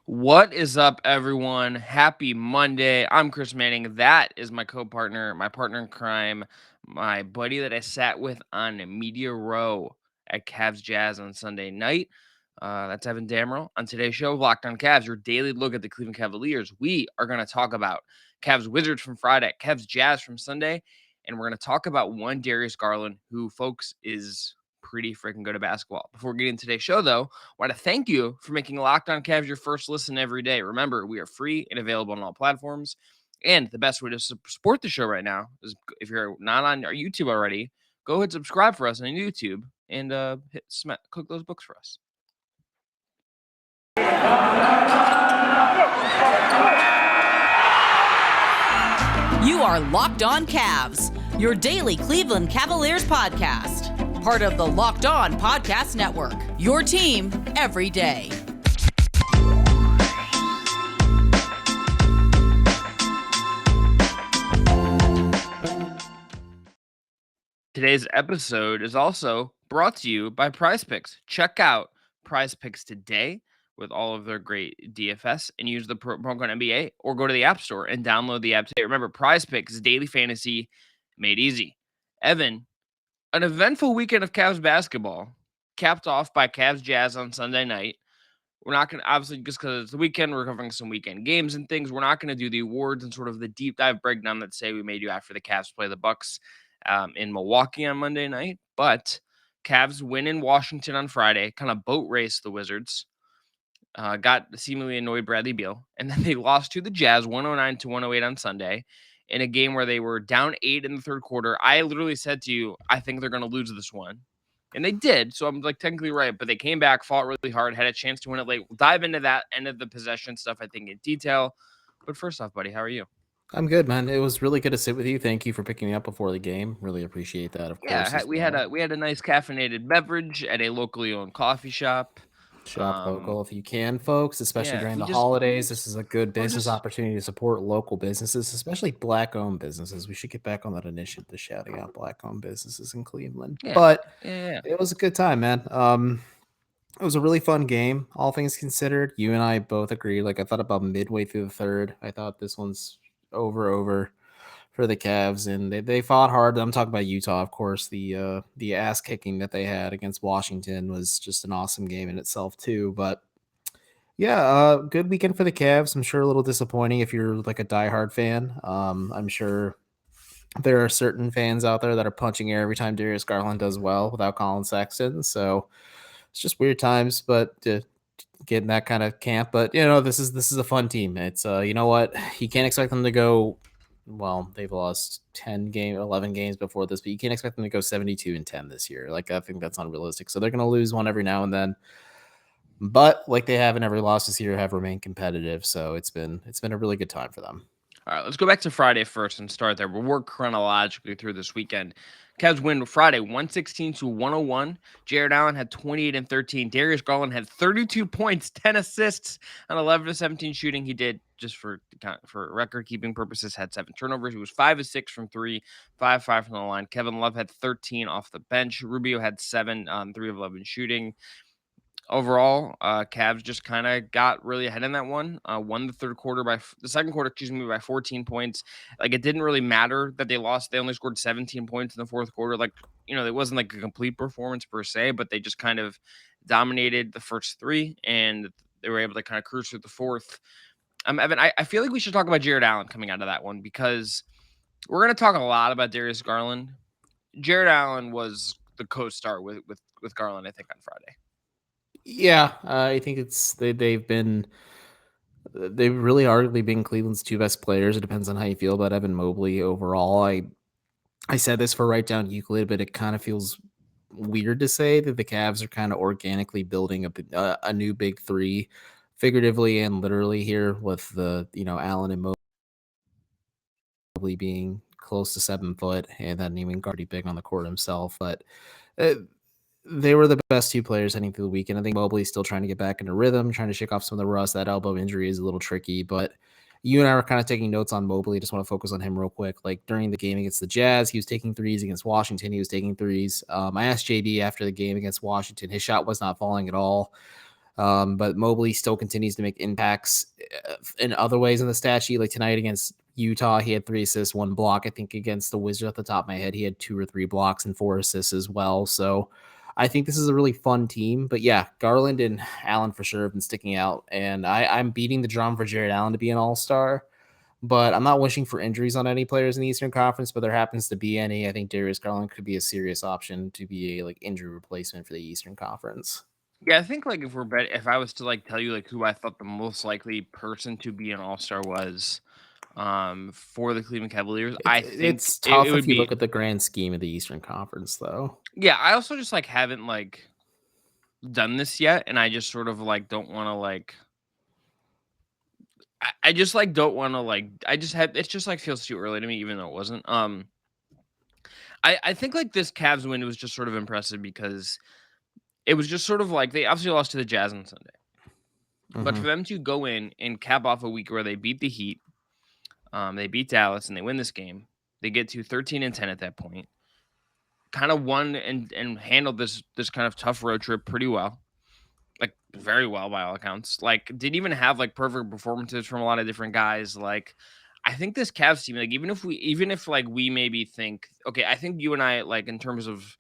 What is up, everyone? Happy Monday. I'm Chris Manning. That is my co-partner, my partner in crime, my buddy that I sat with on Media Row at Cavs Jazz on Sunday night. That's Evan Dammerall. On today's show, Locked on Cavs, your daily look at the Cleveland Cavaliers. We are going to talk about Cavs Wizards from Friday, Cavs Jazz from Sunday, and we're going to talk about one Darius Garland, who, folks, is pretty freaking good at basketball. Before we get into today's show, though, I want to thank you for making Locked On Cavs your first listen every day. Remember, we are free and available on all platforms. And the best way to support the show right now is if you're not on our YouTube already, go ahead and subscribe for us on YouTube and click those books for us. You are Locked On Cavs, your daily Cleveland Cavaliers podcast. Part of the Locked On Podcast Network, your team every day. Today's episode is also brought to you by PrizePicks. Check out PrizePicks today with all of their great DFS and use the promo code NBA, or go to the App Store and download the app today. Remember, PrizePicks is daily fantasy made easy. Evan, an eventful weekend of Cavs basketball, capped off by Cavs Jazz on Sunday night. We're not going to, obviously, just because it's the weekend, we're covering some weekend games and things. We're not going to do the awards and sort of the deep dive breakdown that say we may do after the Cavs play the Bucks in Milwaukee on Monday night. But Cavs win in Washington on Friday, kind of boat race the Wizards. Got seemingly annoyed Bradley Beal, and then they lost to the Jazz 109 to 108 on Sunday in a game where they were down 8 in the third quarter. I literally said to you, I think they're going to lose this one. And they did, so I'm like technically right, but they came back, fought really hard, had a chance to win it late. We'll dive into that end of the possession stuff, I think, in detail. But first off, buddy, how are you? I'm good, man. It was really good to sit with you. Thank you for picking me up before the game. Really appreciate that, of course, Yeah, as well. we had a nice caffeinated beverage at a locally owned coffee shop. Shop local if you can, folks, especially Yeah, during we the just holidays. This is a good we're business just opportunity to support local businesses, especially Black-owned businesses. We should get back on that initiative, to shouting out Black-owned businesses in Cleveland. yeah, But yeah. it was a good time, man. It was a really fun game, all things considered. You and I both agree. Like, I thought about midway through the third, I thought this one's over for the Cavs, and they fought hard. I'm talking about Utah, of course. The ass kicking that they had against Washington was just an awesome game in itself too. But yeah, good weekend for the Cavs. I'm sure a little disappointing if you're like a diehard fan. I'm sure there are certain fans out there that are punching air every time Darius Garland does well without Colin Sexton. So it's just weird times, but to get in that kind of camp. But this is a fun team. It's you know what, you can't expect them to go. Well, they've lost 11 games before this, but you can't expect them to go 72-10 this year. Like, I think that's unrealistic. So they're going to lose one every now and then. But like they have in every loss this year, have remained competitive. So it's been a really good time for them. All right, let's go back to Friday first and start there. We'll work chronologically through this weekend. Cavs win Friday 116 to 101. Jared Allen had 28 and 13. Darius Garland had 32 points, 10 assists, and 11 to 17 shooting. He did, just for record keeping purposes, had 7 turnovers. He was 5 of 6 from 3, 5 from the line. Kevin Love had 13 off the bench. Rubio had 7 on 3 of 11 shooting. Overall, Cavs just kind of got really ahead in that one. Won the second quarter, by 14 points. Like, it didn't really matter that they lost. They only scored 17 points in the fourth quarter. Like, it wasn't like a complete performance per se, but they just kind of dominated the first 3, and they were able to kind of cruise through the fourth. Evan, I feel like we should talk about Jared Allen coming out of that one, because we're going to talk a lot about Darius Garland. Jared Allen was the co-star with Garland, I think, on Friday. Yeah, I think they've really arguably been Cleveland's 2 best players. It depends on how you feel about Evan Mobley overall. I said this for Write Down Euclid, but it kind of feels weird to say that the Cavs are kind of organically building a new big 3, figuratively and literally here, with the Allen and Mobley being close to 7 foot, and then even pretty big on the court himself. But they were the best 2 players heading through the weekend. I think Mobley's still trying to get back into rhythm, trying to shake off some of the rust. That elbow injury is a little tricky, but you and I were kind of taking notes on Mobley. Just want to focus on him real quick. Like, during the game against the Jazz, he was taking threes. Against Washington, he was taking threes. I asked JB after the game against Washington, his shot was not falling at all. But Mobley still continues to make impacts in other ways in the stat sheet. Like tonight against Utah, he had 3 assists, 1 block. I think against the Wizards, at the top of my head, he had 2 or 3 blocks and 4 assists as well. So I think this is a really fun team. But yeah, Garland and Allen for sure have been sticking out. And I'm beating the drum for Jared Allen to be an all-star. But I'm not wishing for injuries on any players in the Eastern Conference, but there happens to be any. I think Darius Garland could be a serious option to be a like injury replacement for the Eastern Conference. Yeah, I think like if I was to like tell you like who I thought the most likely person to be an all-star was for the Cleveland Cavaliers, I think It's it tough would if you be look at the grand scheme of the Eastern Conference, though. yeah, I also just like haven't like done this yet, and I just sort of like don't want to like I just like don't want to like I just had it's just like feels too early to me, even though it wasn't. I think like this Cavs win was just sort of impressive because it was just sort of like they obviously lost to the Jazz on Sunday, but Mm-hmm. for them to go in and cap off a week where they beat the Heat, they beat Dallas and they win this game, they get to 13-10 at that point, kind of won and handled this kind of tough road trip pretty well. Like very well by all accounts. Like didn't even have like perfect performances from a lot of different guys. Like I think this Cavs team, like even if like we maybe think okay, I think you and I like in terms of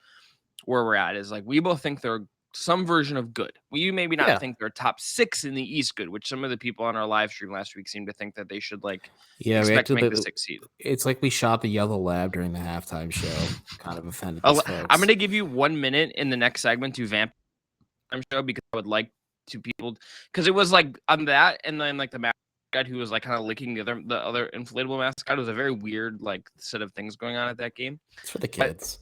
where we're at is like we both think they're some version of good. We maybe not Yeah. think they're top 6 in the East good, which some of the people on our live stream last week seem to think that they should like Yeah, we expect to actually make the 6th seed. it's like we shot the yellow lab during the halftime show. Kind of offended these I'm folks. gonna give you 1 minute in the next segment to vamp show because I would like to people because it was like on that and then like the mascot who was like kind of licking the other inflatable mascot. It was a very weird like set of things going on at that game. It's for the But kids.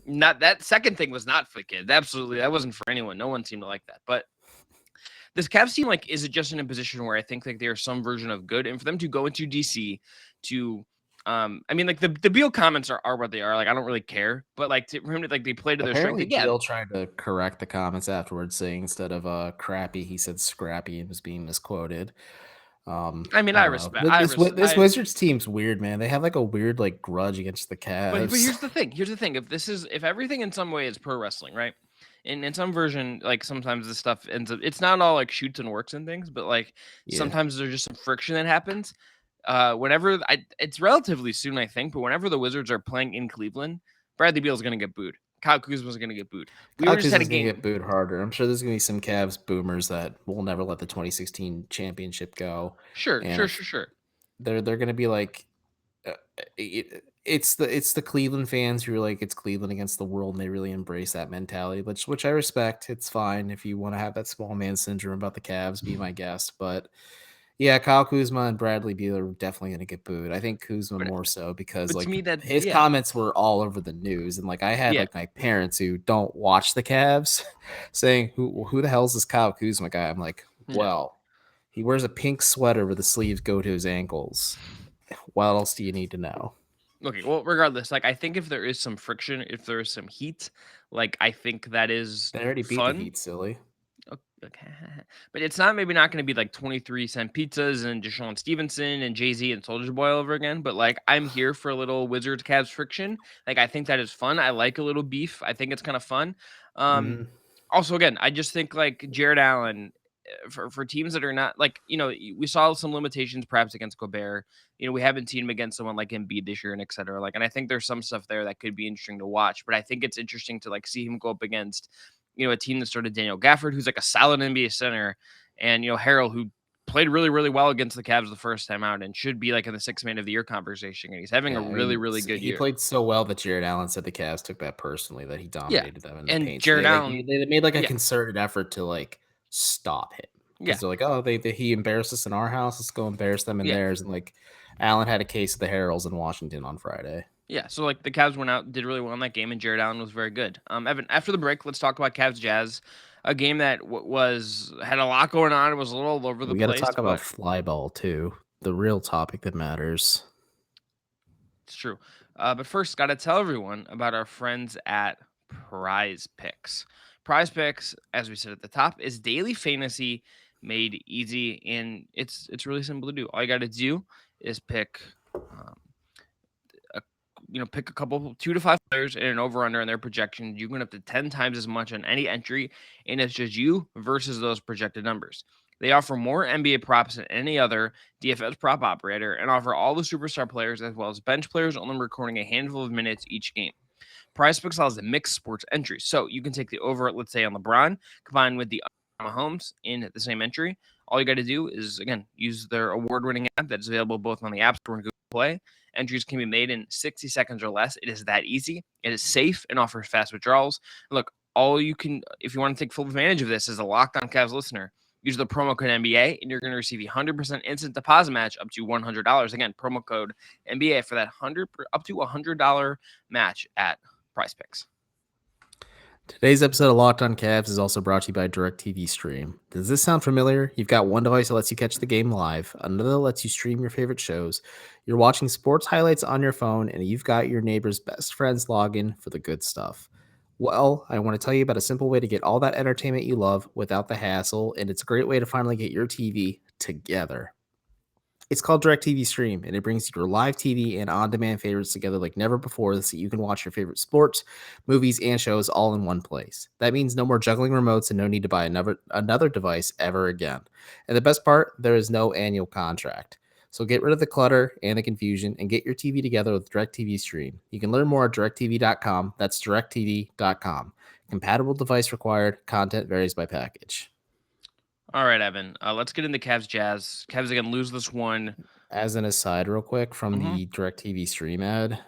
not that second thing was not for kids. Absolutely, that wasn't for anyone. No one seemed to like that. But this Cavs team like is just in a position where I think like they are some version of good, and for them to go into DC to I mean, like the Beal comments are what they are. Like, I don't really care, but like to him, like they play to their strength Apparently, again. Beal tried to correct the comments afterwards, saying instead of crappy, he said scrappy and was being misquoted. I mean, I I don't know. respect. This Wizards team's weird, man. They have like a weird like grudge against the But Cavs. here's the thing. Here's the thing. If everything in some way is pro wrestling, right? And in some version, like sometimes this stuff ends up. It's not all like shoots and works and things, but like Yeah, sometimes there's just some friction that happens. It's relatively soon, I think, but whenever the Wizards are playing in Cleveland, Bradley Beal is going to get booed. Kyle Kuzma is going to get booed. We Kyle were just had a Kuzma's gonna get game. booed harder. I'm sure there's gonna be some Cavs boomers that will never let the 2016 championship go, Sure, and sure, if sure, sure. they're gonna be like, it's the Cleveland fans who are like it's Cleveland against the world, and they really embrace that mentality, which I respect. It's fine if you want to have that small man syndrome about the Cavs, be my guest, but. Yeah, Kyle Kuzma and Bradley Beal are definitely going to get booed. I think Kuzma But more so because to like me, that his yeah, comments were all over the news, and like I had yeah, like my parents who don't watch the Cavs saying, "Who the hell is this Kyle Kuzma guy?" I'm like, yeah. well, he wears a pink sweater where the sleeves go to his ankles. What else do you need to know? Okay, well, regardless, like I think if there is some friction, if there is some heat, like I think that is They already beat the fun. Heat, silly. Okay. But it's not maybe not going to be like 23-cent pizzas and Deshaun Stevenson and Jay-Z and Soldier Boy all over again. But like I'm here for a little Wizards Cavs friction. Like I think that is fun. I like a little beef. I think it's kind of fun. Um, Hmm. Also, again, I just think like Jared Allen for teams that are not like we saw some limitations perhaps against Gobert. We haven't seen him against someone like Embiid this year and et cetera. Like, and I think there's some stuff there that could be interesting to watch. But I think it's interesting to like see him go up against a team that started Daniel Gafford, who's like a solid NBA center, and Harrell, who played really, really well against the Cavs the first time out and should be like in the sixth man of the year conversation. And he's having a Yeah, I really, mean, really good he year. played so well that Jared Allen said the Cavs took that personally, that he Yeah. dominated them in the And paint. So Jared they like Allen, they made like a yeah, concerted effort to like stop him yeah, because they're like, oh, he embarrassed us in our house. Let's go embarrass them in yeah. theirs. And like Allen had a case of the Heralds in Washington on Friday. Yeah, so like the Cavs went out, did really well in that game, and Jared Allen was very good. Evan, after the break, let's talk about Cavs Jazz, a game that had a lot going on. It was a little all over the We got to place, talk about but flyball too, the real topic that matters. it's true. But first, got to tell everyone about our friends at Prize Picks. Prize Picks, as we said at the top, is daily fantasy made easy, and it's really simple to do. All you got to do is pick um, a pick a couple 2 to 5 players in an over under in their projections. You can win up to 10 times as much on any entry, and it's just you versus those projected numbers. They offer more NBA props than any other DFS prop operator and offer all the superstar players as well as bench players, only recording a handful of minutes each game. PrizePicks allows a mixed sports entry. So you can take the over, let's say, on LeBron, combined with the Mahomes in the same entry. All you got to do is, again, use their award-winning app that's available both on the App Store and Google Play. Entries can be made in 60 seconds or less. It is that easy. It is safe and offers fast withdrawals. Look, if you want to take full advantage of this as a Locked On Cavs listener, use the promo code NBA, and you're going to receive a 100% instant deposit match up to $100. Again, promo code NBA for that up to $100 match at PrizePicks. Today's episode of Locked On Cavs is also brought to you by DirecTV Stream. Does this sound familiar? You've got one device that lets you catch the game live, another that lets you stream your favorite shows. You're watching sports highlights on your phone, and you've got your neighbor's best friend's login for the good stuff. Well, I want to tell you about a simple way to get all that entertainment you love without the hassle, and it's a great way to finally get your TV together. It's called DirecTV Stream, and it brings your live TV and on-demand favorites together like never before so you can watch your favorite sports, movies, and shows all in one place. That means no more juggling remotes and no need to buy another device ever again. And the best part, there is no annual contract. So get rid of the clutter and the confusion and get your TV together with DirecTV Stream. You can learn more at directtv.com. That's directtv.com. Compatible device required. Content varies by package. All right, Evan. Let's get into Cavs Jazz. Cavs again lose this one. As an aside, real quick, from the DirecTV Stream ad,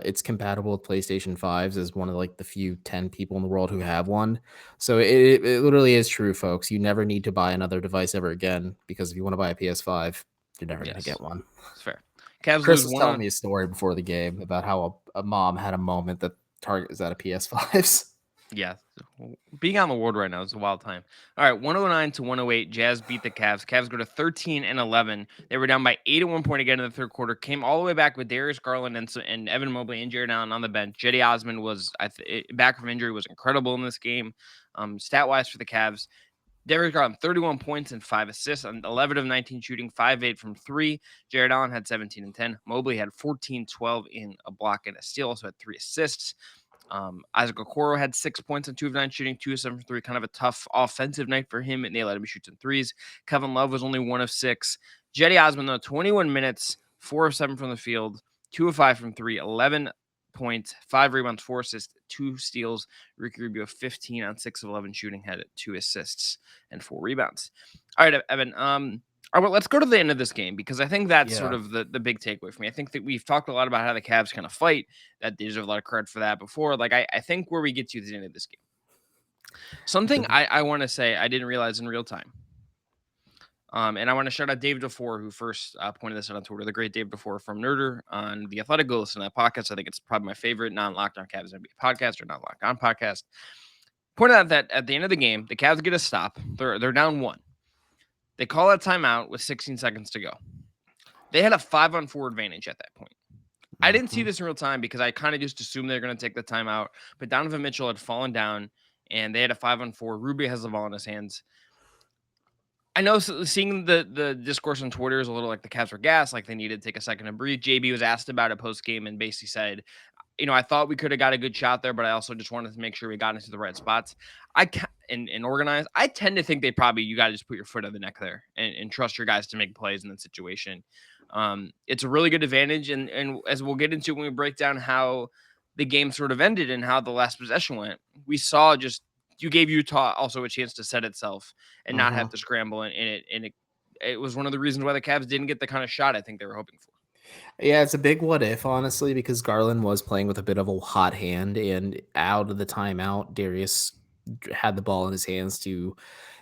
it's compatible with PlayStation 5s as one of like the few 10 people in the world who have one. So it literally is true, folks. You never need to buy another device ever again, because if you want to buy a PS5, you're never going to get one. That's fair. Cavs Chris lose was telling me a story before the game about how a mom had a moment that Target is out of PS5s. Yeah, being on the world right now is a wild time. All right, 109 to 108. Jazz beat the Cavs. Cavs go to 13-11. They were down by 8 at one point again in the third quarter. Came all the way back with Darius Garland and Evan Mobley and Jared Allen on the bench. Cedi Osman was back from injury, was incredible in this game. Stat wise for the Cavs, Darius Garland 31 points and 5 assists on 11 of 19 shooting, 5-8 from 3. Jared Allen had 17 and 10. Mobley had 14-12 in a block and a steal, also had 3 assists. Isaac Okoro had 6 points on 2 of 9 shooting, 2 of 7 from 3. Kind of a tough offensive night for him, and they let him shoot some threes. Kevin Love was only 1 of 6. Cedi Osman, though, 21 minutes, 4 of 7 from the field, 2 of 5 from 3, 11 points, 5 rebounds, 4 assists, 2 steals. Ricky Rubio, 15 on 6 of 11 shooting, had 2 assists and 4 rebounds. All right, Evan. All right, let's go to the end of this game, because I think that's sort of the big takeaway for me. I think that we've talked a lot about how the Cavs kind of fight, that they deserve a lot of credit for that before. Like, I think where we get to the end of this game, something I want to say I didn't realize in real time. And I want to shout out Dave DeFore, who first pointed this out on Twitter, the great Dave DeFore from Nerder on The Athletic. Go listen to that podcast. I think it's probably my favorite non-Locked On Cavs NBA podcast, or non-Locked On podcast. Pointed out that at the end of the game, the Cavs get a stop. They're down 1. They call a timeout with 16 seconds to go. They had a 5-on-4 advantage at that point. I didn't see this in real time because I kind of just assumed they were going to take the timeout. But Donovan Mitchell had fallen down, and they had a 5-on-4. Rubio has the ball in his hands. I know seeing the discourse on Twitter is a little like the Cavs were gassed, like they needed to take a second to breathe. JB was asked about it post-game and basically said, I thought we could have got a good shot there, but I also just wanted to make sure we got into the right spots. And organized. I tend to think you got to just put your foot on the neck there and trust your guys to make plays in that situation. It's a really good advantage. And as we'll get into when we break down how the game sort of ended and how the last possession went, we saw you gave Utah also a chance to set itself and not have to scramble. And it was one of the reasons why the Cavs didn't get the kind of shot I think they were hoping for. Yeah, it's a big what if, honestly, because Garland was playing with a bit of a hot hand, and out of the timeout, Darius had the ball in his hands to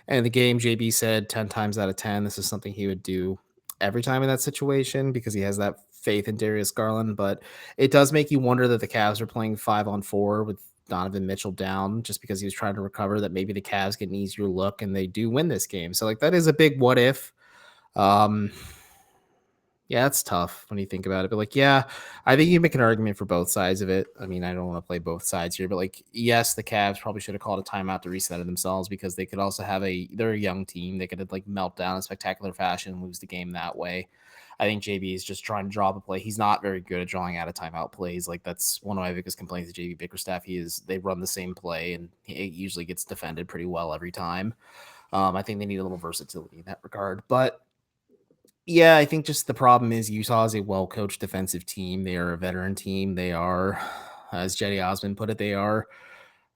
end the game. JB said 10 times out of 10, this is something he would do every time in that situation because he has that faith in Darius Garland. But it does make you wonder that the Cavs are playing 5-on-4 with Donovan Mitchell down just because he was trying to recover, that maybe the Cavs get an easier look and they do win this game. So like that is a big what if. Yeah, it's tough when you think about it. But like, yeah, I think you make an argument for both sides of it. I mean, I don't want to play both sides here, but like, yes, the Cavs probably should have called a timeout to reset it themselves because they could also have they're a young team. They could have like melt down in spectacular fashion and lose the game that way. I think JB is just trying to draw up a play. He's not very good at drawing out of timeout plays. Like that's one of my biggest complaints with JB Bickerstaff. They run the same play and he usually gets defended pretty well every time. I think they need a little versatility in that regard, but yeah, I think just the problem is Utah is a well-coached defensive team. They are a veteran team. They are, as Jetty Osmond put it, they are.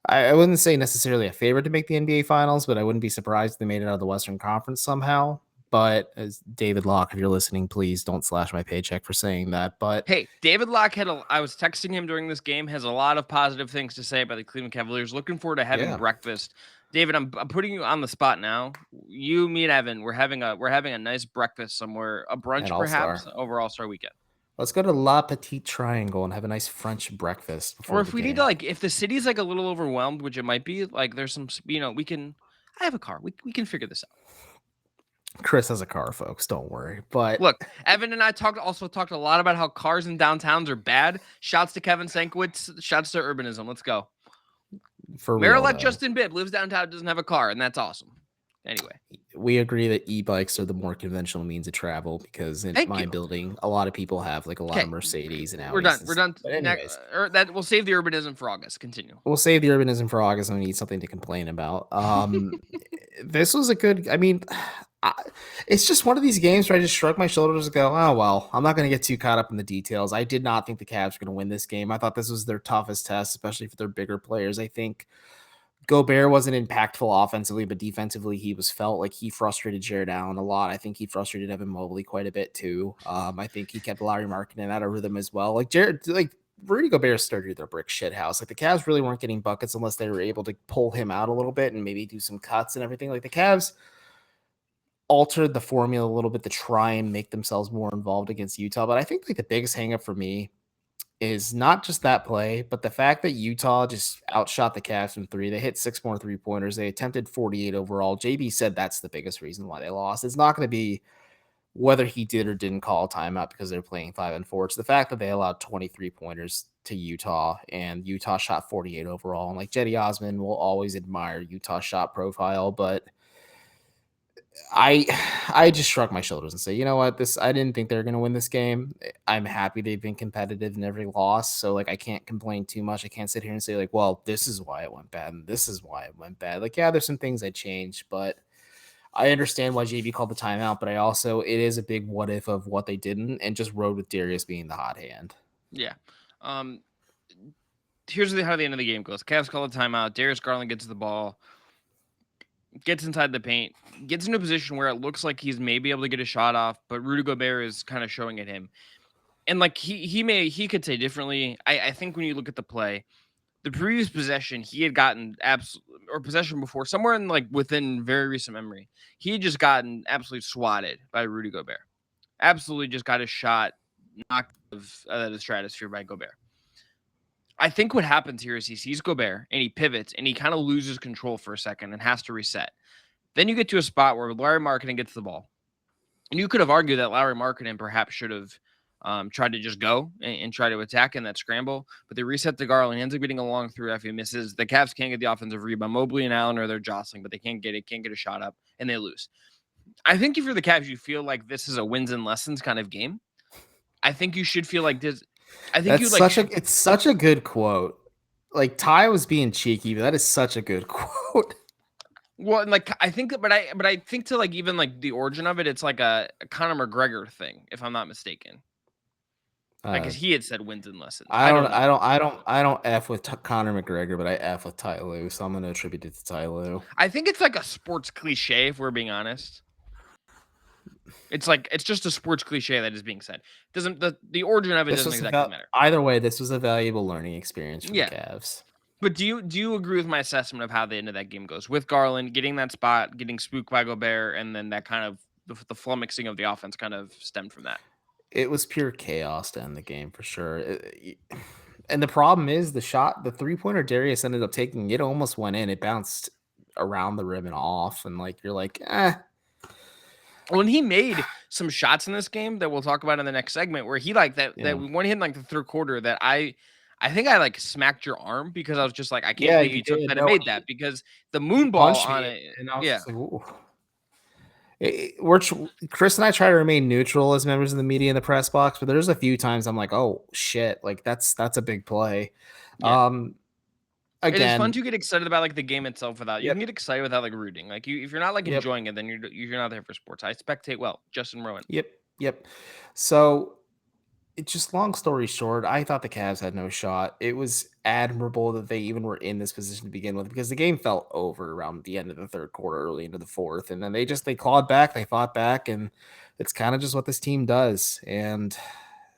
I wouldn't say necessarily a favorite to make the NBA Finals, but I wouldn't be surprised if they made it out of the Western Conference somehow. But as David Locke, if you're listening, please don't slash my paycheck for saying that. But Hey, David Locke I was texting him during this game, has a lot of positive things to say about the Cleveland Cavaliers. Looking forward to having yeah, breakfast. David, I'm putting you on the spot now. You, me, and Evan, we're having a nice breakfast somewhere, a at brunch All Star. perhaps over All Star Weekend. Let's go to La Petite Triangle and have a nice French breakfast Or before the if we need game. to, like, if the city's like a little overwhelmed, which it might be, like, there's some, we can. I have a car. We can figure this out. Chris has a car, folks. Don't worry. But Look, Evan and I also talked a lot about how cars in downtowns are bad. Shouts to Kevin Sankwitz. Shouts to urbanism. Let's go. for real, Mayor-elect though, Justin Bibb lives downtown, doesn't have a car, and that's awesome. Anyway, we agree that e-bikes are the more conventional means of travel because in thank my you. building, a lot of people have like a lot of Okay, Mercedes and we're done. Audis. We're done. But anyways, That we'll save the urbanism for August. Continue. we'll save the urbanism for August when we need something to complain about. This was a good. I mean, I, it's just one of these games where I just shrug my shoulders and go, "Oh well, I'm not going to get too caught up in the details." I did not think the Cavs were going to win this game. I thought this was their toughest test, especially for their bigger players. I think Gobert wasn't impactful offensively, but defensively, he was felt like he frustrated Jared Allen a lot. I think he frustrated Evan Mobley quite a bit too. I think he kept Larry Markkinen out of rhythm as well. Like Rudy Gobert started their brick shit house. Like the Cavs really weren't getting buckets unless they were able to pull him out a little bit and maybe do some cuts and everything. Like the Cavs altered the formula a little bit to try and make themselves more involved against Utah. But I think like the biggest hangup for me is not just that play, but the fact that Utah just outshot the Cavs from three. They hit 6 more 3-pointers. They attempted 48 overall. JB said that's the biggest reason why they lost. It's not going to be whether he did or didn't call a timeout because they're playing 5-4. It's the fact that they allowed 23 pointers to Utah and Utah shot 48 overall. And like Jetty Osmond will always admire Utah shot profile, but I just shrug my shoulders and say, you know what, I didn't think they were going to win this game. I'm happy they've been competitive in every loss, so like I can't complain too much. I can't sit here and say like, well, this is why it went bad and this is why it went bad. Like, yeah, there's some things I changed, but I understand why JB called the timeout. But it is a big what if of what they didn't and just rode with Darius being the hot hand. Yeah. Here's how the end of the game goes. Cavs call a timeout. Darius Garland gets the ball, gets inside the paint, gets into a position where it looks like he's maybe able to get a shot off, but Rudy Gobert is kind of showing at him. And like he could say differently. I think when you look at the play, the previous possession he had gotten possession before, somewhere in like within very recent memory, he had just gotten absolutely swatted by Rudy Gobert. Absolutely just got his shot knocked out of the stratosphere by Gobert. I think what happens here is he sees Gobert and he pivots and he kind of loses control for a second and has to reset. Then you get to a spot where Larry Markkinen gets the ball. And you could have argued that Larry Markkinen perhaps should have tried to just go and try to attack in that scramble. But they reset to Garland. He ends up getting a long through after he misses. The Cavs can't get the offensive rebound. Mobley and Allen are there jostling, but they can't get a shot up, and they lose. I think if you're the Cavs, you feel like this is a wins and lessons kind of game. I think you should feel like this. I think It's such a good quote. Like Ty was being cheeky, but that is such a good quote. Well, and like I think, but I think to like even like the origin of it, it's like a Conor McGregor thing, if I'm not mistaken. Because he had said wins and lessons. I don't F with Conor McGregor, but I F with Ty Lue, so I'm going to attribute it to Ty Lue. I think it's like a sports cliche, if we're being honest. It's just a sports cliche that is being said. Doesn't the origin of it doesn't exactly matter. Either way, this was a valuable learning experience for the Cavs. But do you agree with my assessment of how the end of that game goes? With Garland getting that spot, getting spooked by Gobert, and then that kind of the flummoxing of the offense kind of stemmed from that. It was pure chaos to end the game for sure. And the problem is the 3-pointer Darius ended up taking, it almost went in. It bounced around the rim and off, and like you're like, When he made some shots in this game that we'll talk about in the next segment where he like that Yeah. one hit in like the third quarter that I think I like smacked your arm because I was just like, I can't Yeah, believe you you took did. that and No, made that because the he moon ball punched on me, it. and I was Yeah. just like, ooh. Chris and I try to remain neutral as members of the media in the press box, but there's a few times I'm like, oh shit, like that's a big play. Yeah. Um, It is fun again, to get excited about like the game itself without you yep, can get excited without like rooting. Like if you're not like yep, enjoying it, then you're not there for sports. I spectate well. Justin Rowan. yep, yep. So it's just long story short, I thought the Cavs had no shot. It was admirable that they even were in this position to begin with because the game felt over around the end of the third quarter, early into the fourth, and then they clawed back, they fought back, and it's kind of just what this team does. And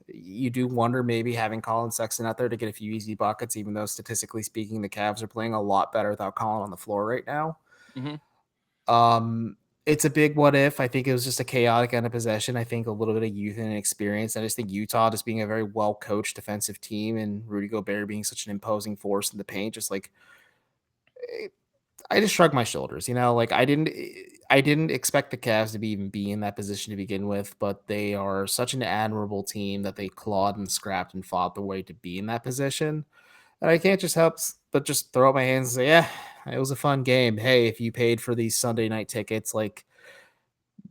you do wonder maybe having Colin Sexton out there to get a few easy buckets, even though statistically speaking, the Cavs are playing a lot better without Colin on the floor right now. Mm-hmm. It's a big what if. I think it was just a chaotic end of possession. I think a little bit of youth and experience. I just think Utah just being a very well coached defensive team and Rudy Gobert being such an imposing force in the paint, just like I just shrugged my shoulders. Like I didn't expect the Cavs to even be in that position to begin with, but they are such an admirable team that they clawed and scrapped and fought the way to be in that position. And I can't just help but just throw up my hands and say, yeah, it was a fun game. Hey, if you paid for these Sunday night tickets, like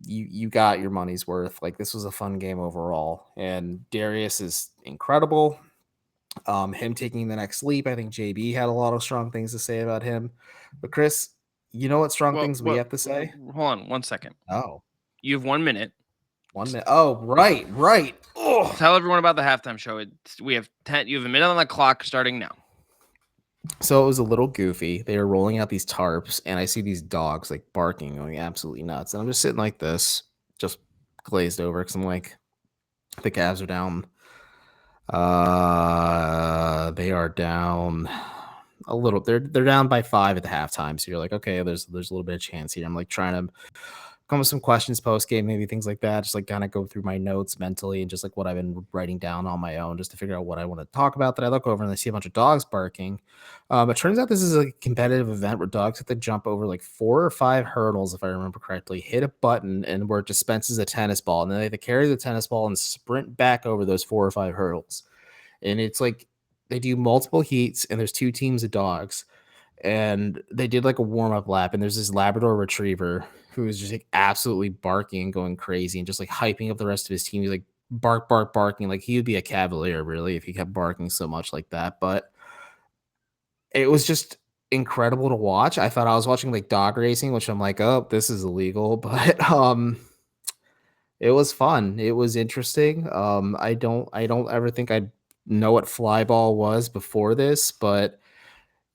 you got your money's worth. Like this was a fun game overall. And Darius is incredible. Him taking the next leap, I think JB had a lot of strong things to say about him. But Chris, you know what strong Well, things we have to say? hold on 1 second. Oh, You have 1 minute. 1 minute. Oh, right. Oh. Tell everyone about the halftime show. We have 10. You have a minute on the clock starting now. So it was a little goofy. They were rolling out these tarps, and I see these dogs like barking, going absolutely nuts. And I'm just sitting like this, just glazed over, because I'm like, the Cavs are down. They are down a little. They're down by 5 at the halftime. So you're like, okay, there's a little bit of chance here. I'm like trying to come with some questions post game, maybe things like that. Just like kind of go through my notes mentally and just like what I've been writing down on my own, just to figure out what I want to talk about. That I look over and I see a bunch of dogs barking. It turns out this is a competitive event where dogs have to jump over like 4 or 5 hurdles, if I remember correctly, hit a button, and where it dispenses a tennis ball, and then they have to carry the tennis ball and sprint back over those 4 or 5 hurdles. And it's like they do multiple heats, and there's 2 teams of dogs, and they did like a warm-up lap, and there's this Labrador retriever who is just like absolutely barking and going crazy and just like hyping up the rest of his team. He's like barking. Like he would be a cavalier really if he kept barking so much like that. But it was just incredible to watch. I thought I was watching like dog racing, which I'm like, oh, this is illegal. But it was fun. It was interesting. I don't ever think I'd know what fly ball was before this, but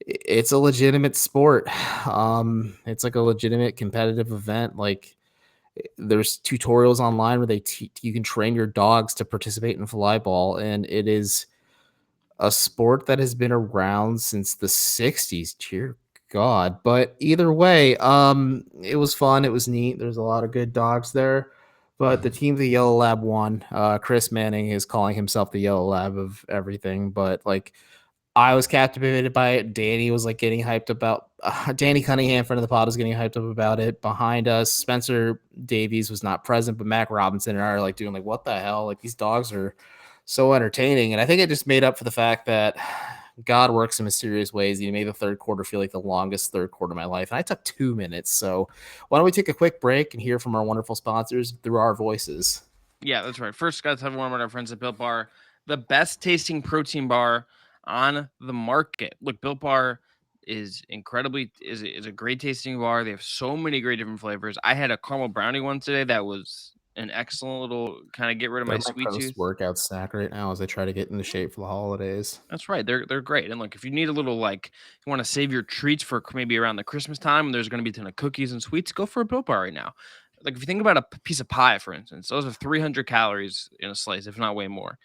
it's a legitimate sport. It's like a legitimate competitive event. Like there's tutorials online where you can train your dogs to participate in fly ball, and it is a sport that has been around since the 60s. Dear God. But either way, it was fun. It was neat. There's a lot of good dogs there. But the team, the Yellow Lab won. Chris Manning is calling himself the Yellow Lab of everything. But like I was captivated by it. Danny was like getting hyped about Danny Cunningham, friend of the pod, was getting hyped up about it. Behind us, Spencer Davies was not present, but Mac Robinson and I are like doing like, what the hell? Like these dogs are so entertaining. And I think it just made up for the fact that God works in mysterious ways. He made the third quarter feel like the longest third quarter of my life. And I took 2 minutes. So why don't we take a quick break and hear from our wonderful sponsors through our voices? Yeah, that's right. First, got to have one of our friends at Built Bar, the best tasting protein bar on the market. Look, Built Bar is a great tasting bar. They have so many great different flavors. I had a caramel brownie one today that was an excellent little kind of get rid of They're my my sweet tooth. post-workout snack right now as I try to get into shape for the holidays. That's right. They're great. And look, if you need a little like you want to save your treats for maybe around the Christmas time, and there's going to be a ton of cookies and sweets, go for a Built Bar right now. Like if you think about a piece of pie, for instance, those have 300 calories in a slice, if not way more.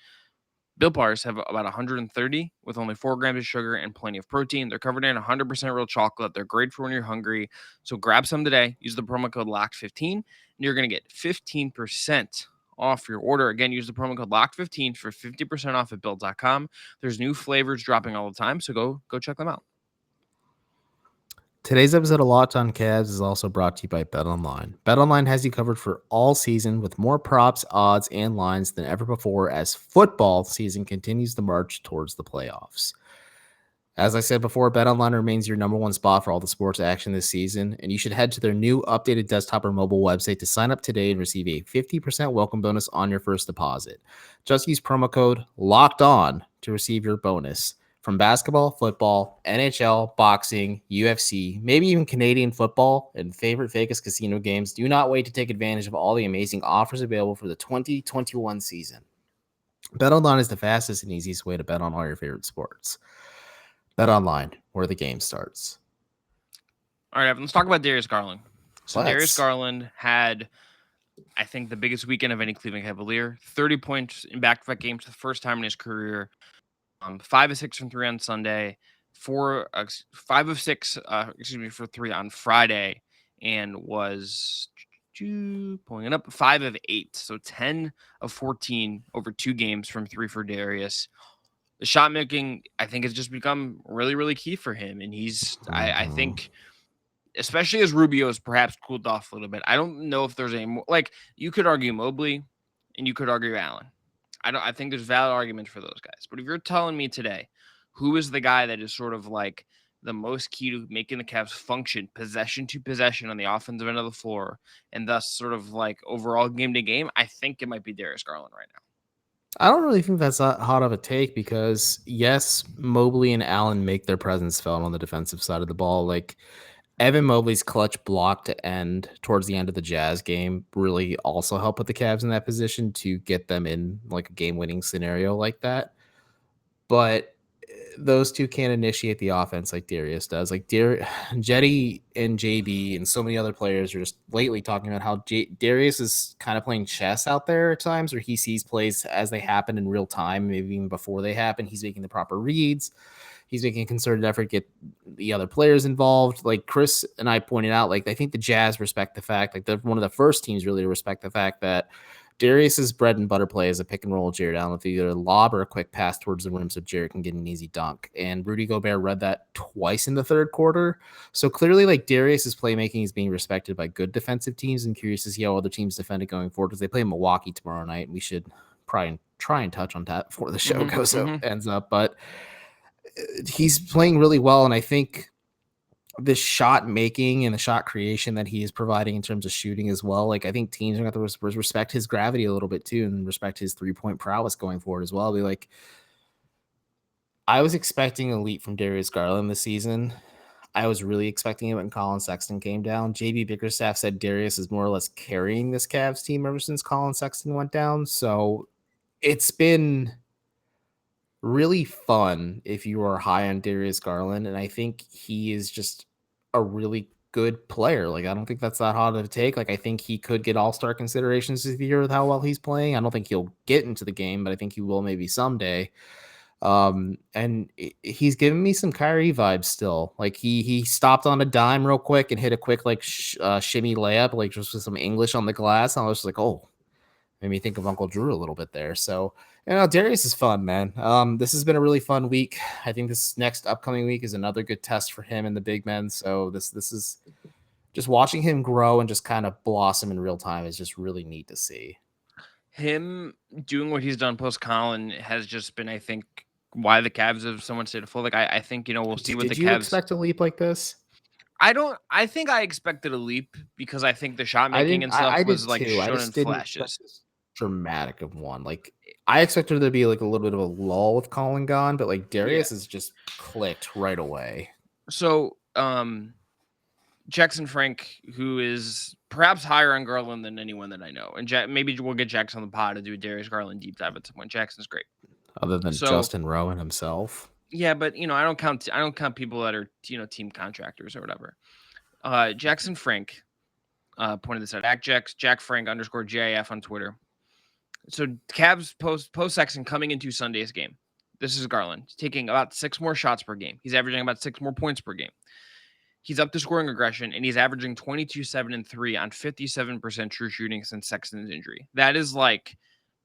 Built Bars have about 130 with only 4 grams of sugar and plenty of protein. They're covered in 100% real chocolate. They're great for when you're hungry. So grab some today. Use the promo code LOCKED15, and you're going to get 15% off your order. Again, use the promo code LOCKED15 for 50% off at Built.com. There's new flavors dropping all the time, so go check them out. Today's episode of Locked On Cavs is also brought to you by BetOnline. BetOnline has you covered for all season with more props, odds, and lines than ever before as football season continues to march towards the playoffs. As I said before, BetOnline remains your number one spot for all the sports action this season, and you should head to their new updated desktop or mobile website to sign up today and receive a 50% welcome bonus on your first deposit. Just use promo code LOCKEDON to receive your bonus. From basketball, football, NHL, boxing, UFC, maybe even Canadian football, and favorite Vegas casino games, do not wait to take advantage of all the amazing offers available for the 2021 season. BetOnline is the fastest and easiest way to bet on all your favorite sports. BetOnline, where the game starts. All right, Evan, let's talk about Darius Garland. So Darius Let's. Garland had, I think, the biggest weekend of any Cleveland Cavalier. 30 points in back-to-back games for the first time in his career. 5 of 6 from 3 on Sunday. 5 of 6, for 3 on Friday, and was pulling it up 5 of 8. So 10 of 14 over 2 games from 3 for Darius. The shot making, I think, has just become really, really key for him. And I think, especially as Rubio's perhaps cooled off a little bit, I don't know if there's any more, like, you could argue Mobley and you could argue Allen. I think there's valid arguments for those guys. But if you're telling me today, who is the guy that is sort of like the most key to making the Cavs function possession to possession on the offensive end of the floor, and thus sort of like overall game to game, I think it might be Darius Garland right now. I don't really think that's that hot of a take because, yes, Mobley and Allen make their presence felt on the defensive side of the ball. Like, Evan Mobley's clutch block to end towards the end of the Jazz game really also helped put the Cavs in that position to get them in like a game-winning scenario like that. But those two can't initiate the offense like Darius does. Like Jetty and JB and so many other players are just lately talking about how Darius is kind of playing chess out there at times, where he sees plays as they happen in real time, maybe even before they happen. He's making the proper reads. He's making a concerted effort to get the other players involved. Like Chris and I pointed out, like I think the Jazz respect the fact, like they're one of the first teams really to respect the fact that Darius's bread and butter play is a pick and roll Jared Allen with either a lob or a quick pass towards the rim so Jared can get an easy dunk. And Rudy Gobert read that twice in the third quarter. So clearly, like Darius's playmaking is being respected by good defensive teams. And curious to see how other teams defend it going forward because they play Milwaukee tomorrow night. And we should probably try and touch on that before the show ends up. But he's playing really well. And I think the shot making and the shot creation that he is providing in terms of shooting as well. Like I think teams are going to have to respect his gravity a little bit too, and respect his 3-point prowess going forward as well. Be like, I was expecting a leap from Darius Garland this season. I was really expecting it when Colin Sexton came down. JB Bickerstaff said Darius is more or less carrying this Cavs team ever since Colin Sexton went down. So it's been really fun if you are high on Darius Garland, and I think he is just a really good player. Like I don't think that's that hot of a take. Like I think he could get all-star considerations this year with how well he's playing. I don't think he'll get into the game, but I think he will maybe someday. And he's giving me some Kyrie vibes still. Like he stopped on a dime real quick and hit a quick like shimmy layup, like just with some English on the glass. And I was just like, oh, made me think of Uncle Drew a little bit there. So, Darius is fun, man. This has been a really fun week. I think this next upcoming week is another good test for him and the big men. So this is just watching him grow and just kind of blossom in real time is just really neat to see. Him doing what he's done post Colin has just been, I think, why the Cavs have so much to full. Like I think we'll see what the Cavs. Did you expect a leap like this? I think I expected a leap because I think the shot making and stuff was like shown in flashes. Dramatic of one. Like I expected there to be like a little bit of a lull with Colin gone, but like Darius is just clicked right away. So Jackson Frank, who is perhaps higher on Garland than anyone that I know, and maybe we'll get Jackson on the pod to do a Darius Garland deep dive at some point. Jackson's great, other than Justin Rowan himself. Yeah, but I don't count people that are team contractors or whatever. Jackson Frank pointed this out. Jack Frank _GIF on Twitter. So Cavs post Sexton coming into Sunday's game. This is Garland taking about 6 more shots per game. He's averaging about 6 more points per game. He's up to scoring aggression, and he's averaging 22, 7, and 3 on 57% true shooting since Sexton's injury. That is like,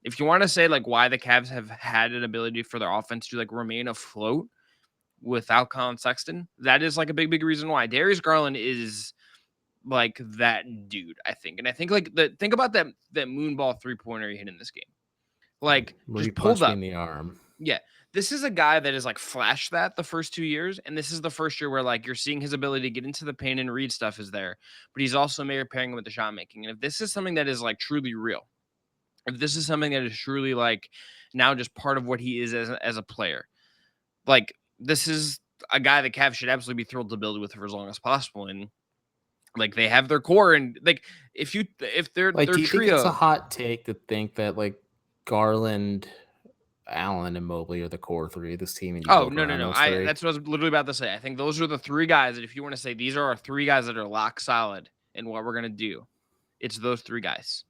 if you want to say like why the Cavs have had an ability for their offense to like remain afloat, without Colin Sexton. That is like a big reason why. Darius Garland is like that dude, I think. And I think like think about that moonball 3-pointer he hit in this game. Like Where he just pulled punched me up. in the arm. Yeah. This is a guy that is like flashed that the first 2 years, and this is the first year where like you're seeing his ability to get into the paint and read stuff is there, but he's also maybe pairing him with the shot making. And if this is something that is like truly real, if this is something that is truly like now just part of what he is as a player, like this is a guy that Cavs should absolutely be thrilled to build with for as long as possible. And like they have their core, and like if their Like, do you think it's a trio. hot take to think that like Garland, Allen, and Mobley are the core three of this team, and you Oh, build no, no, around no. those three? That's what I was literally about to say. I think those are the 3 guys that if you want to say these are our 3 guys that are lock solid in what we're going to do, it's those 3 guys.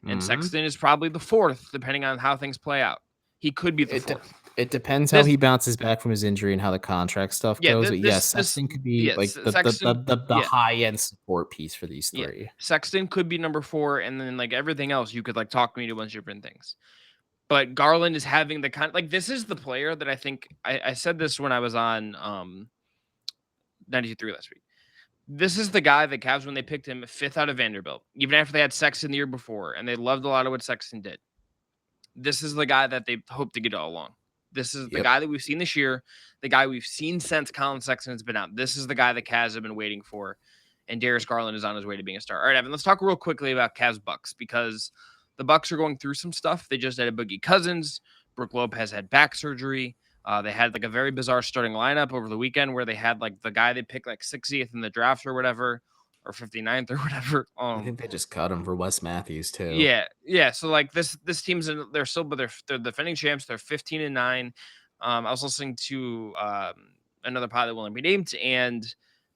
And Mm-hmm. Sexton is probably the 4th, depending on how things play out. He could be the 4th. It depends how This, he bounces back from his injury and how the contract stuff yeah, goes. But yes, this, Sexton could be yes, like the Sexton, yeah, high end support piece for these yeah. three. Sexton could be number 4, and then like everything else, you could like talk me to a bunch of different things. But Garland is having the kind like this is the player that I think I said this when I was on 92.3 last week. This is the guy that Cavs, when they picked him 5th out of Vanderbilt, even after they had Sexton the year before, and they loved a lot of what Sexton did. This is the guy that they hope to get all along. This is the guy that we've seen this year, the guy we've seen since Colin Sexton has been out. This is the guy that Cavs have been waiting for, and Darius Garland is on his way to being a star. All right, Evan, let's talk real quickly about Cavs Bucks, because the Bucks are going through some stuff. They just had a Boogie Cousins. Brook Lopez had back surgery. They had like a very bizarre starting lineup over the weekend where they had like the guy they picked like 60th in the draft or whatever, or 59th or whatever. I think they just cut him for Wes Matthews too. Yeah. So like this team's they're still, but they're defending champs. They're 15-9. I was listening to another pod that won't be named, and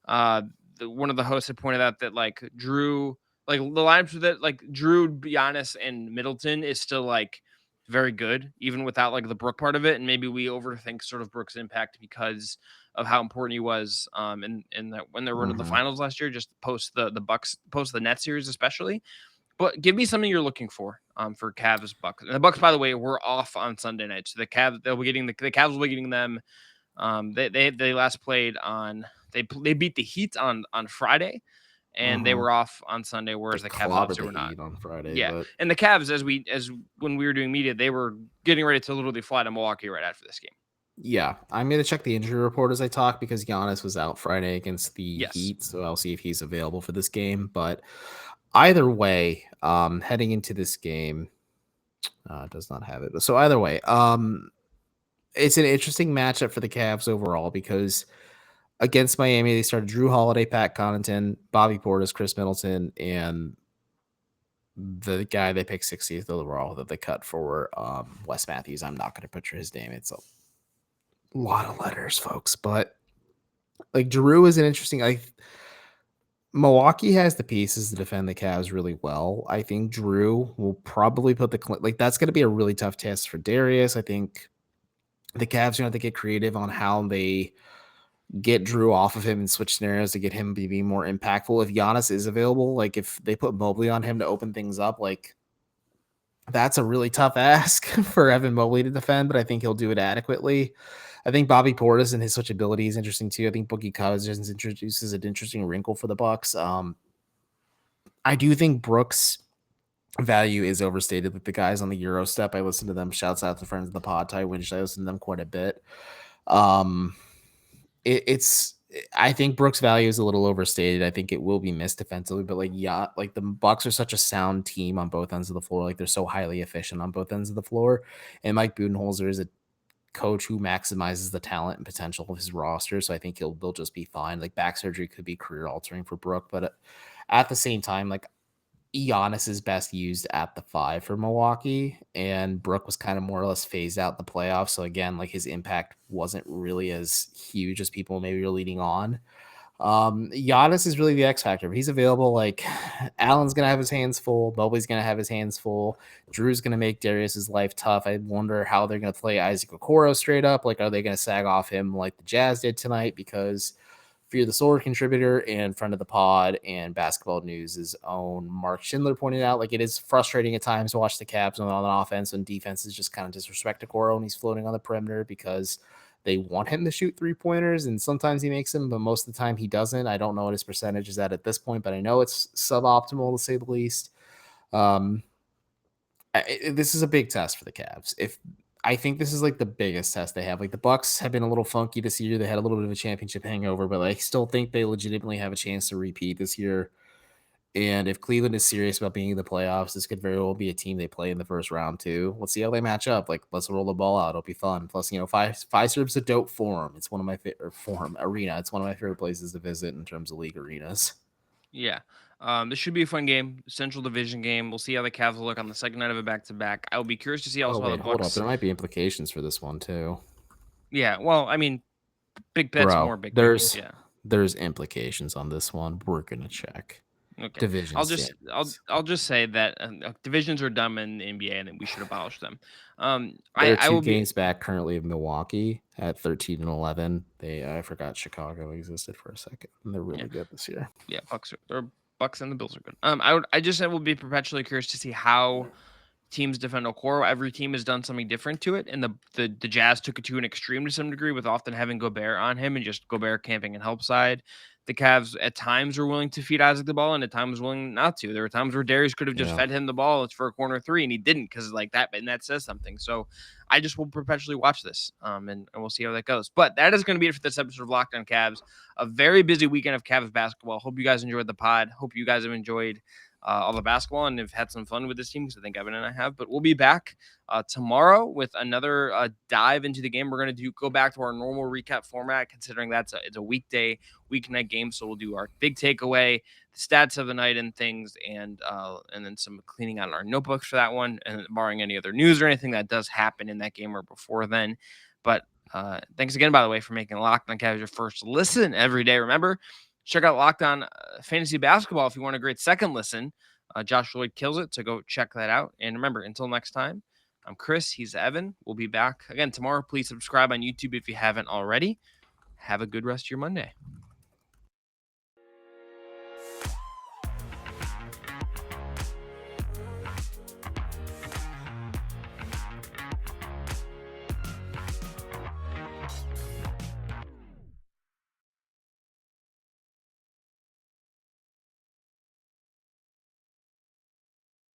one of the hosts had pointed out that like Drew, like the lineups that like Drew, Giannis, and Middleton is still like very good, even without like the Brook part of it. And maybe we overthink sort of Brook's impact because of how important he was in that when they were to the finals last year, just post the Bucks, post the net series especially. But give me something you're looking for Cavs Bucks. And the Bucks, by the way, were off on Sunday night, so the Cavs they'll be getting the Cavs will be getting them. They last played on they beat the Heat on Friday, and they were off on Sunday, whereas the Cavs obviously were not on Friday. Yeah, but and the Cavs, as when we were doing media, they were getting ready to literally fly to Milwaukee right after this game. yeah, I'm gonna check the injury report as I talk because Giannis was out Friday against the Heat, so I'll see if he's available for this game. But either way, heading into this game, does not have it. So either way, it's an interesting matchup for the Cavs overall because against Miami, they started Drew Holiday, Pat Connaughton, Bobby Portis, Chris Middleton, and the guy they picked 60th overall that they cut for Wes Matthews. I'm not going to butcher his name. It's a lot of letters, folks. But like Drew is an interesting. Milwaukee has the pieces to defend the Cavs really well. I think Drew will probably put that's going to be a really tough test for Darius. I think the Cavs are going to have to get creative on how they get Drew off of him and switch scenarios to get him to be more impactful. If Giannis is available, like if they put Mobley on him to open things up, like that's a really tough ask for Evan Mobley to defend, but I think he'll do it adequately. I think Bobby Portis and his switchability is interesting too. I think Boogie Cousins introduces an interesting wrinkle for the Bucks. I do think Brooks' value is overstated. Like the guys on the Euro step, I listen to them. Shouts out to friends of the pod, Ty Winch. I listen to them quite a bit. I think Brooks' value is a little overstated. I think it will be missed defensively, but like the Bucks are such a sound team on both ends of the floor. Like they're so highly efficient on both ends of the floor. And Mike Budenholzer is a coach who maximizes the talent and potential of his roster. So I think they'll just be fine. Like back surgery could be career altering for Brook, but at the same time, like Giannis is best used at the 5 for Milwaukee, and Brook was kind of more or less phased out in the playoffs. So again, like his impact wasn't really as huge as people maybe are leading on. Giannis is really the X factor. If he's available, like Allen's gonna have his hands full, Mobley's gonna have his hands full, Drew's gonna make Darius's life tough. I wonder how they're gonna play Isaac Okoro straight up. Like, are they gonna sag off him like the Jazz did tonight? Because Fear the Sword contributor and friend of the pod and Basketball News' own Mark Schindler pointed out, like it is frustrating at times to watch the Cavs on offense and defense is just kind of disrespect to Okoro and he's floating on the perimeter because they want him to shoot 3-pointers, and sometimes he makes them, but most of the time he doesn't. I don't know what his percentage is at this point, but I know it's suboptimal to say the least. This is a big test for the Cavs. If I think this is like the biggest test they have. Like the Bucks have been a little funky this year. They had a little bit of a championship hangover, but I still think they legitimately have a chance to repeat this year. And if Cleveland is serious about being in the playoffs, this could very well be a team they play in the first round too. Let's see how they match up. Like, let's roll the ball out. It'll be fun. Plus, Fiserv's a dope forum. It's one of my favorite arena. It's one of my favorite places to visit in terms of league arenas. Yeah. This should be a fun game, Central Division game. We'll see how the Cavs will look on the second night of a back-to-back. I will be curious to see also how the Hold up. Bucks. There might be implications for this one too. Yeah, well, I mean, big bets, more big games. Yeah. There's implications on this one. We're gonna check. Okay. Division. I'll just say that divisions are dumb in the NBA and we should abolish them. They're I will games back currently of Milwaukee at 13-11. I forgot Chicago existed for a second, and they're really good this year. Yeah, Bucks and the Bills are good. I just said we'll be perpetually curious to see how teams defend Okoro. Every team has done something different to it, and the Jazz took it to an extreme to some degree with often having Gobert on him and just Gobert camping and help side. The Cavs at times were willing to feed Isaac the ball, and at times willing not to. There were times where Darius could have just fed him the ball for a corner three, and he didn't because like that, and that says something. So I just will perpetually watch this, and we'll see how that goes. But that is going to be it for this episode of Locked On Cavs. A very busy weekend of Cavs basketball. Hope you guys enjoyed the pod. Hope you guys have enjoyed all the basketball and have had some fun with this team because I think Evan and I have. But we'll be back tomorrow with another dive into the game. We're going to go back to our normal recap format, considering it's a weeknight game. So we'll do our big takeaway, the stats of the night and things, and then some cleaning out our notebooks for that one, and barring any other news or anything that does happen in that game or before then. But thanks again, by the way, for making Locked On Cavs your first listen every day. Remember, check out Locked On Fantasy Basketball if you want a great second listen. Josh Lloyd kills it, so go check that out. And remember, until next time, I'm Chris. He's Evan. We'll be back again tomorrow. Please subscribe on YouTube if you haven't already. Have a good rest of your Monday.